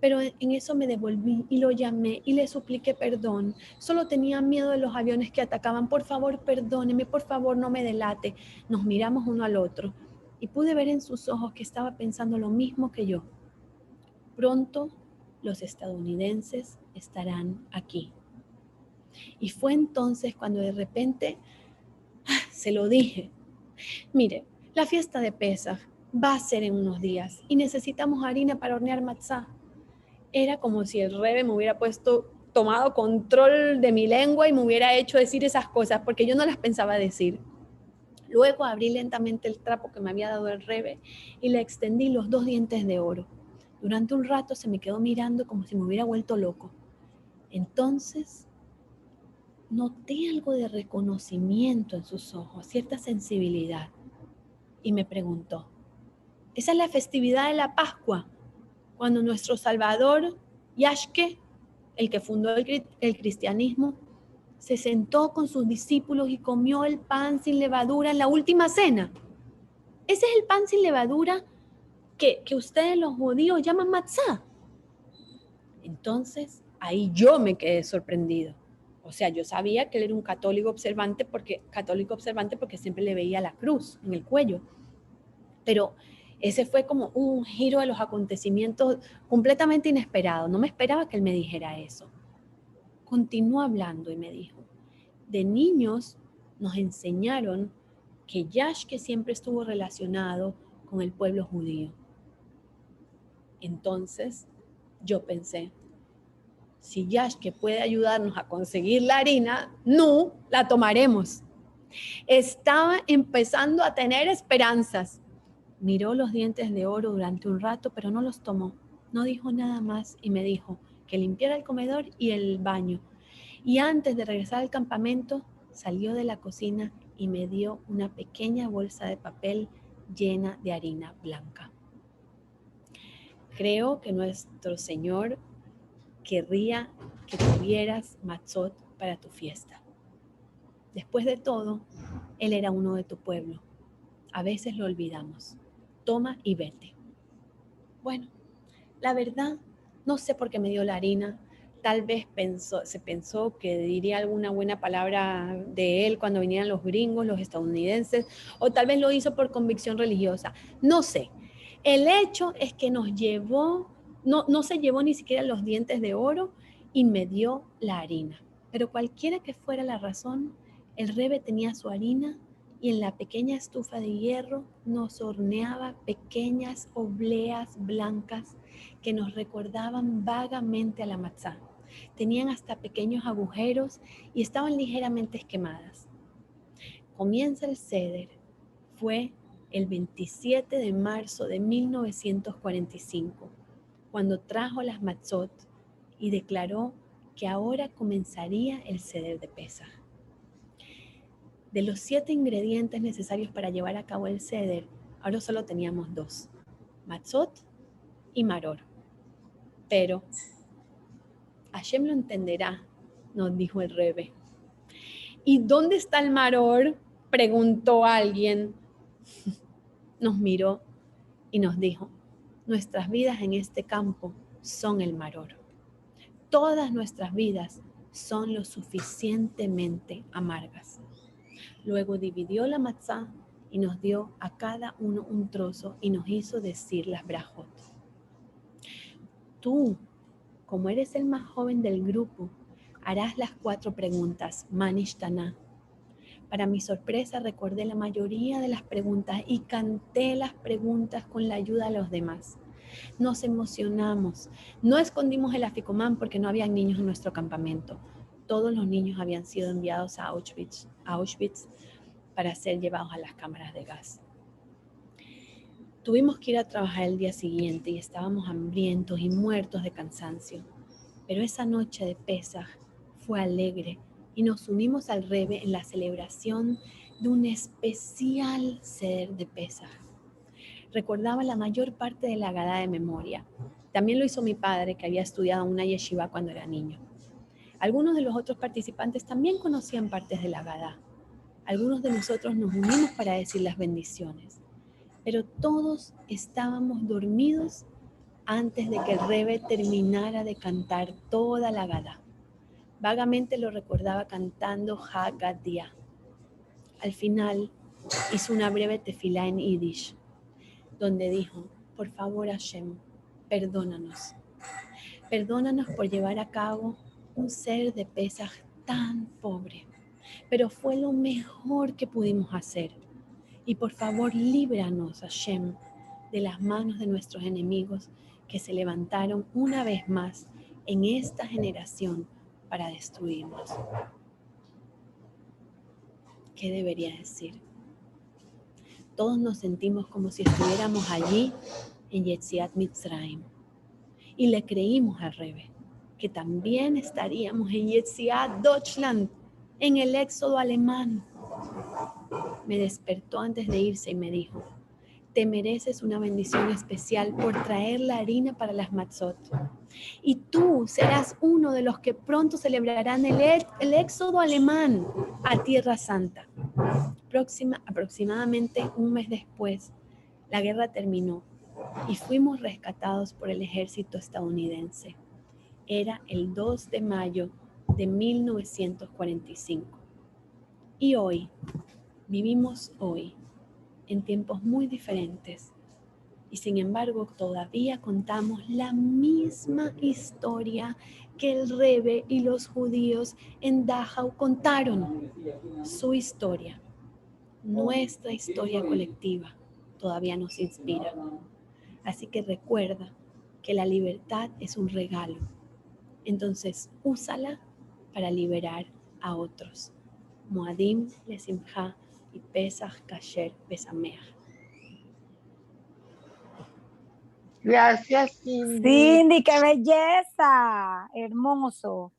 Pero en eso me devolví y lo llamé y le supliqué perdón. Solo tenía miedo de los aviones que atacaban. Por favor, perdóneme, por favor, no me delate. Nos miramos uno al otro y pude ver en sus ojos que estaba pensando lo mismo que yo. Pronto los estadounidenses estarán aquí. Y fue entonces cuando de repente se lo dije. Mire, la fiesta de Pesaj va a ser en unos días y necesitamos harina para hornear matzá. Era como si el Rebbe me hubiera tomado control de mi lengua y me hubiera hecho decir esas cosas, porque yo no las pensaba decir. Luego abrí lentamente el trapo que me había dado el Rebbe y le extendí los 2 dientes de oro. Durante un rato se me quedó mirando como si me hubiera vuelto loco. Entonces noté algo de reconocimiento en sus ojos, cierta sensibilidad, y me preguntó, ¿esa es la festividad de la Pascua? Cuando nuestro Salvador, Yashke, el que fundó el cristianismo, se sentó con sus discípulos y comió el pan sin levadura en la última cena. Ese es el pan sin levadura que ustedes los judíos llaman matzá. Entonces, ahí yo me quedé sorprendido. O sea, yo sabía que él era un católico observante porque siempre le veía la cruz en el cuello. Pero ese fue como un giro de los acontecimientos completamente inesperado. No me esperaba que él me dijera eso. Continuó hablando y me dijo, de niños nos enseñaron que Yashke siempre estuvo relacionado con el pueblo judío. Entonces yo pensé, si Yashke puede ayudarnos a conseguir la harina, no la tomaremos. Estaba empezando a tener esperanzas. Miró los dientes de oro durante un rato, pero no los tomó. No dijo nada más y me dijo que limpiara el comedor y el baño. Y antes de regresar al campamento, salió de la cocina y me dio una pequeña bolsa de papel llena de harina blanca. Creo que nuestro Señor querría que tuvieras matzot para tu fiesta. Después de todo, Él era uno de tu pueblo. A veces lo olvidamos. Toma y vete. Bueno, la verdad, no sé por qué me dio la harina. Tal vez se pensó que diría alguna buena palabra de él cuando vinieran los gringos, los estadounidenses, o tal vez lo hizo por convicción religiosa. No sé. El hecho es que nos llevó, no se llevó ni siquiera los dientes de oro y me dio la harina. Pero cualquiera que fuera la razón, el Rebbe tenía su harina y en la pequeña estufa de hierro nos horneaba pequeñas obleas blancas que nos recordaban vagamente a la matzá. Tenían hasta pequeños agujeros y estaban ligeramente esquemadas. Comienza el Seder. Fue el 27 de marzo de 1945, cuando trajo las matzot y declaró que ahora comenzaría el Seder de Pesaj. De los 7 ingredientes necesarios para llevar a cabo el Seder, ahora solo teníamos 2, matzot y maror. Pero Hashem lo entenderá, nos dijo el Rebbe. ¿Y dónde está el maror?, preguntó alguien. Nos miró y nos dijo, nuestras vidas en este campo son el maror. Todas nuestras vidas son lo suficientemente amargas. Luego dividió la matzá y nos dio a cada uno un trozo y nos hizo decir las brajot. Tú, como eres el más joven del grupo, harás las 4 preguntas, Manishtaná. Para mi sorpresa recordé la mayoría de las preguntas y canté las preguntas con la ayuda de los demás. Nos emocionamos. No escondimos el aficomán porque no había niños en nuestro campamento. Todos los niños habían sido enviados a Auschwitz para ser llevados a las cámaras de gas. Tuvimos que ir a trabajar el día siguiente y estábamos hambrientos y muertos de cansancio. Pero esa noche de Pesaj fue alegre y nos unimos al Rebbe en la celebración de un especial Seder de Pesaj. Recordaba la mayor parte de la Agadá de memoria. También lo hizo mi padre, que había estudiado en una yeshiva cuando era niño. Algunos de los otros participantes también conocían partes de la Agadá. Algunos de nosotros nos unimos para decir las bendiciones, pero todos estábamos dormidos antes de que el Rebbe terminara de cantar toda la Agadá. Vagamente lo recordaba cantando Haggadah. Al final hizo una breve tefilá en Yiddish, donde dijo, por favor Hashem, perdónanos. Perdónanos por llevar a cabo un Seder de Pesaj tan pobre, pero fue lo mejor que pudimos hacer. Y por favor, líbranos, Hashem, de las manos de nuestros enemigos que se levantaron una vez más en esta generación para destruirnos. ¿Qué debería decir? Todos nos sentimos como si estuviéramos allí en Yetziat Mitzrayim. Y le creímos al Rebbe que también estaríamos en Yetziat Deutschland, en el éxodo alemán. Me despertó antes de irse y me dijo: te mereces una bendición especial por traer la harina para las matzot. Y tú serás uno de los que pronto celebrarán el éxodo alemán a Tierra Santa. Aproximadamente un mes después, la guerra terminó y fuimos rescatados por el ejército estadounidense. Era el 2 de mayo de 1945. Y hoy, vivimos hoy, en tiempos muy diferentes. Y sin embargo, todavía contamos la misma historia que el Rebbe y los judíos en Dachau contaron. Su historia, nuestra historia colectiva, todavía nos inspira. Así que recuerda que la libertad es un regalo. Entonces, úsala para liberar a otros. Moadim lesimcha y Pesach kasher besameach. Gracias, Cindy. Cindy, qué belleza, hermoso.